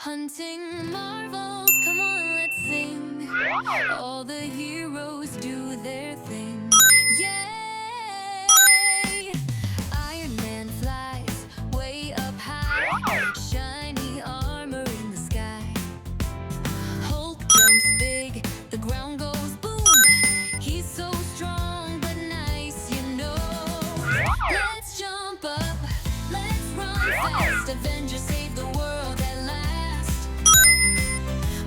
Hunting marvels, come on, let's sing. All the heroes do their thing. Yay! Iron Man flies way up high, shiny armor in the sky. Hulk jumps big, the ground goes boom. He's so strong but nice, you know. Let's jump up, let's run fast. Avengers save the world at last.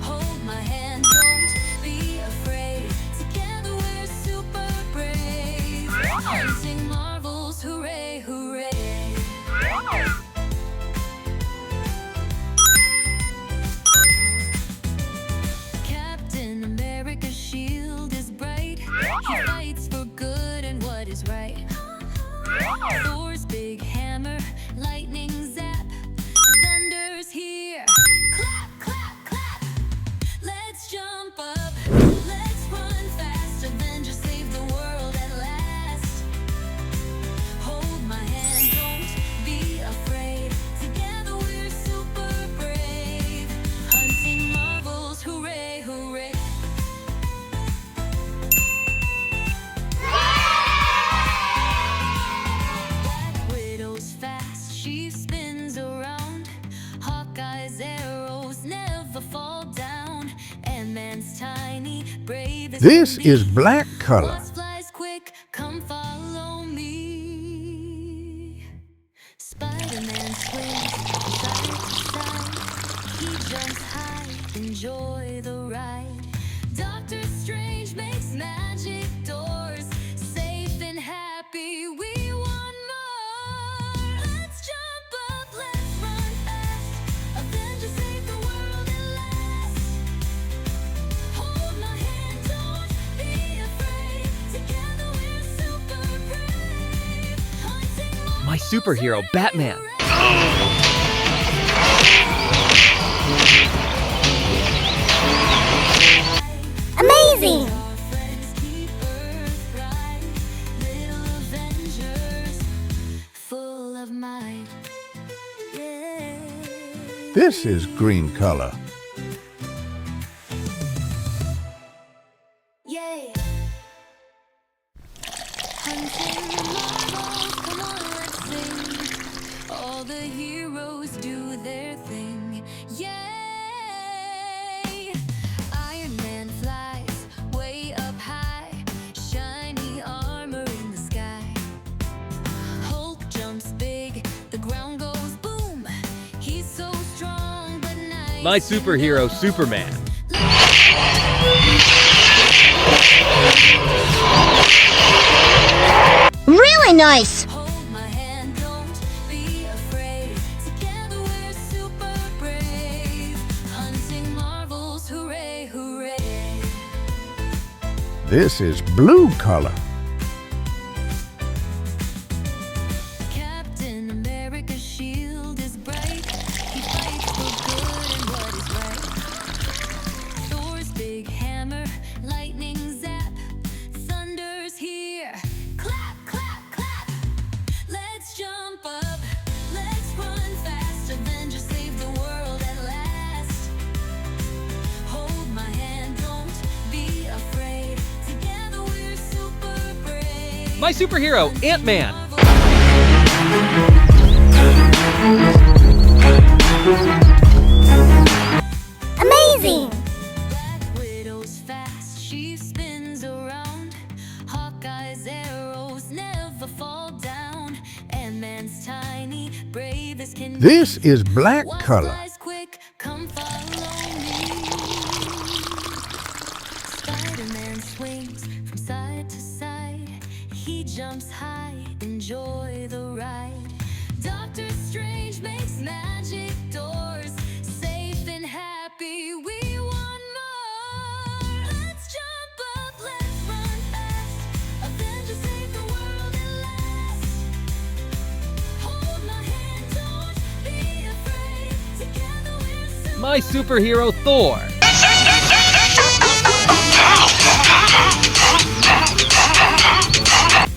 Hold my hand, don't be afraid. Together we're super brave. Hunting marvels, hooray, hooray. Captain America's shield is bright. He fights for good and what is right. Thor's big hammer, lightning zap. Thunder's here. Clap, clap, clap. Let's jump up. Let's run fast. Avengers save the world at last. Hold my hand, don't be afraid. Together we're super brave. Hunting marvels, hooray, hooray. Black Widow's fast, she spins around. Hawkeye's arrows never fall down. Ant-Man's tiny, brave as This can is be. black color. Wasp flies quick, come follow me. Spiderman swings from side to side. He jumps high, enjoy the ride. Doctor Strange makes magic doors. Safe and happy, we want more. Let's jump up, let's run fast. Avengers save the world at last. Hold my hand, don't be afraid. Together we're super brave. Hunting My superhero, Batman. Amazing! our friends keep Earth bright. Little Avengers, full of might. Yeah. This is green color. Yay! Hunting marvels, come on, let's sing. All the heroes do their thing. Yay! Iron Man flies way up high, shiny armor in the sky. Hulk jumps big, the ground goes boom. He's so strong but nice. My superhero, Superman. Really nice! Hold my hand, don't be afraid. Together we're super brave. Hunting marvels, hooray, hooray. This is blue color. Captain America's shield is bright. He fights for good and what is right. Thor's big hammer, lightning zap. Thunder's here. Clap, clap, clap. Let's jump up. Let's run fast. Avengers save the world at last. Hold my hand, don't be afraid. Together we're super brave. My superhero, Ant-Man. Amazing! Black Widow's fast, she spins around. Hawkeye's arrows never fall down. Ant-Man's tiny, brave as can be. This is black Wasp color. flies quick, come follow me. Spider-Man swings from side to side. He jumps high, enjoy the ride. Doctor Strange makes magic doors. Safe and happy, we want more. Let's jump up, let's run fast. Avengers save the world at last. Hold my hand, don't be afraid. Together we're super My superhero, Thor.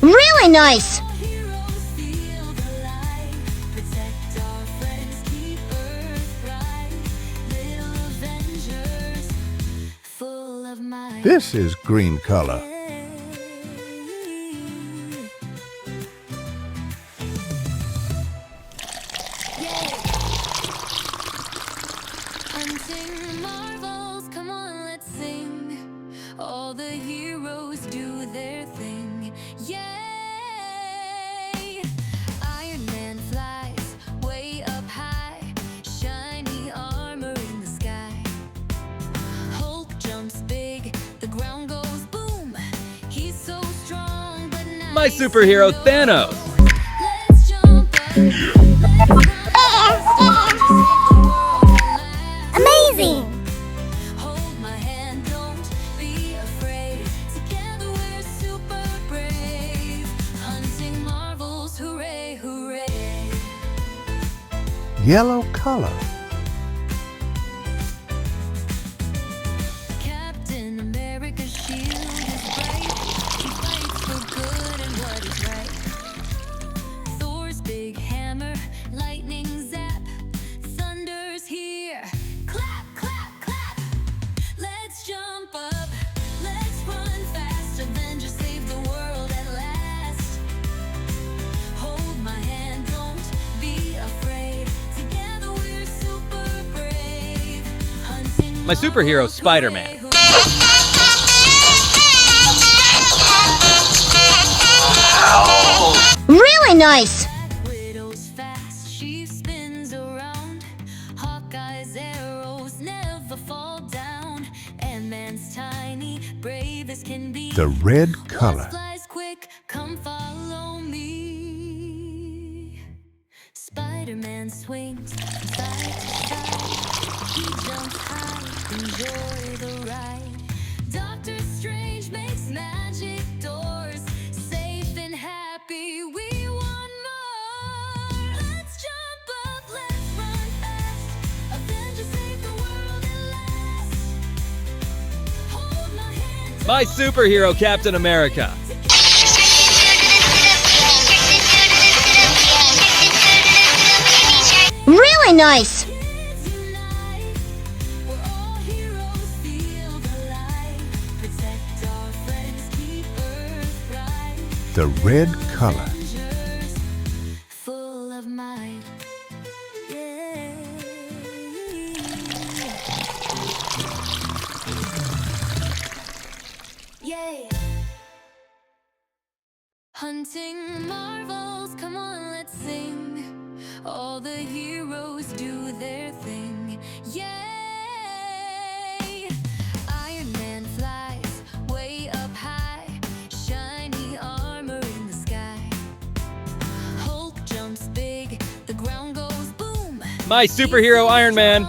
Really nice! heroes feel the light. Protect our friends, keep Earth bright. This is green color. Hunting marvels, come on, let's sing. All the heroes do their thing. Yay! Iron Man flies way up high, shiny armor in the sky. Hulk jumps big, the ground goes boom. He's so strong, but now My superhero Thanos. let's jump up. Let's run Amazing! Hold my hand, don't be afraid. Together we're super brave. Hunting marvels, hooray, hooray. Yellow color. Captain America's shield is bright. He fights for good and what is right. Thor's big hammer, lightning zap. Thunder's here. Clap, clap, clap. Let's jump up. Let's run fast. Avengers save the world at last. Hold my hand, don't be afraid. Together we're super brave. Hunting My superhero marvels, Spiderman. hooray, Really nice! Black Widow's fast, she spins around. Hawkeye's arrows never fall down. Ant-Man's tiny, brave as can be. The red color. Wasp flies quick, come follow me. Spider-Man swings from side to side. He jumps high, enjoy the ride. Doctor Strange makes magic doors. Safe and happy, we want more. Let's jump up, let's run fast. Avengers save the world at last. Hold my hand. My superhero Captain America. Really nice! Kids unite. We're all heroes, feel the light. Protect our friends, keep Earth bright. The red color. Avengers, full of might. Yay! Hunting marvels, come on, let's sing. All the heroes do their thing. Yay! Iron Man flies way up high, shiny armor in the sky. Hulk jumps big, the ground goes boom. My superhero Iron Man.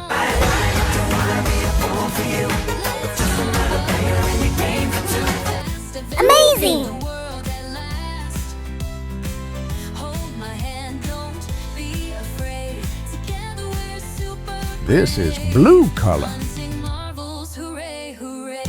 Amazing! The world at last. Hold my hand, don't be afraid. Together we're super This is brave. blue color. Hunting marvels, hooray, hooray.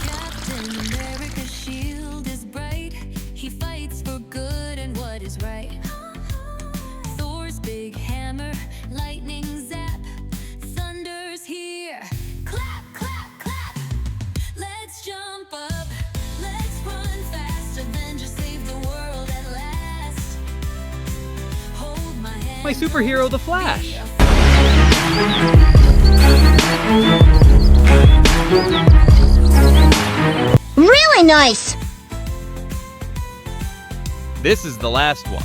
Captain America's shield is bright. He fights for good and what is right. Thor's big hammer, lightning zap. Thunder's here. Clap, clap, clap. Let's jump up. Let's run fast. Avengers save the world at last. Hold my hand. My superhero the Flash. Really nice! This is the last one.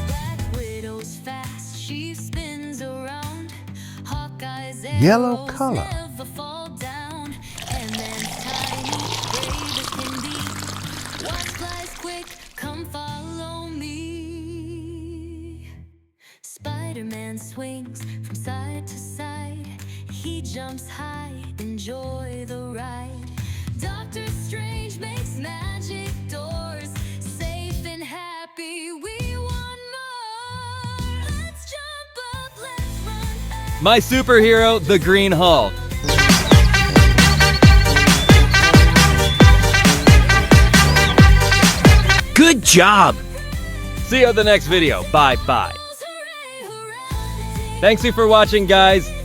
Black Widow's fast, she spins around. Hawkeye's Yellow arrows color. never fall down. Ant-Man's tiny, brave as can be. Wasp flies quick, come follow me. Spider-Man swings from side to side. He jumps high, enjoy the ride. Doctor Strange makes magic doors. Safe and happy, we want more. Let's jump up, let's run fast. My superhero the Green Hulk. Good job! See you in the next video. Bye bye. Hooray! Thanks you for watching, guys.